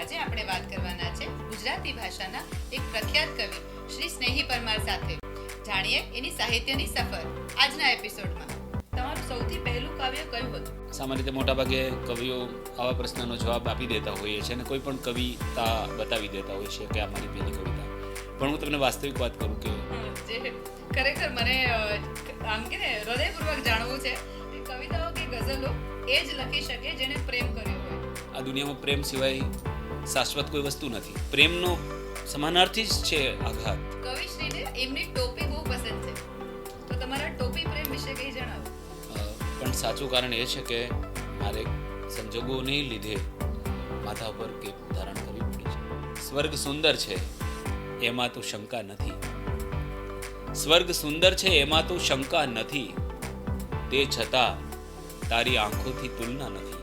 આજે આપણે વાત કરવાના છે ગુજરાતી ભાષાના એક પ્રખ્યાત કવિ શ્રી સ્નેહી પરમાર સાથે. જાણીએ એની સાહિત્યની સફર આજના એપિસોડમાં. તમારું સૌથી પહેલું કાવ્ય કયું હતું? સામાન્ય રીતે મોટાભાગે કવિઓ આવા પ્રશ્નનો જવાબ આપી દેતા હોઈએ છીએ અને કોઈ પણ કવિતા બતાવી દેતા હોઈએ છીએ કે આ મારી પહેલી કવિતા. પણ હું તમને વાસ્તવિક વાત કરું કે જે ખરેખર મને આમ કે ને હૃદયપૂર્વક જાણવું છે કે કવિતાઓ કે ગઝલો એ જ લખી શકે જેને પ્રેમ કર્યો હોય. આ દુનિયામાં પ્રેમ સિવાય શાશ્વત કોઈ વસ્તુ નથી. પ્રેમનો સમાનાર્થી જ છે આઘાત. કવિશ્રીને એમની ટોપી બહુ પસંદ છે, તો તમારા ટોપી પ્રેમ વિશે કંઈ જણાવો. પણ સાચું કારણ એ છે કે મારે સંજોગોને લીધે માથા પર કેપ ધારણ કરવી પડી છે. સ્વર્ગ સુંદર છે એમાં તો શંકા નથી. સ્વર્ગ સુંદર છે એમાં તો શંકા નથી. તે છતાં તારી આંખોથી તુલના નથી.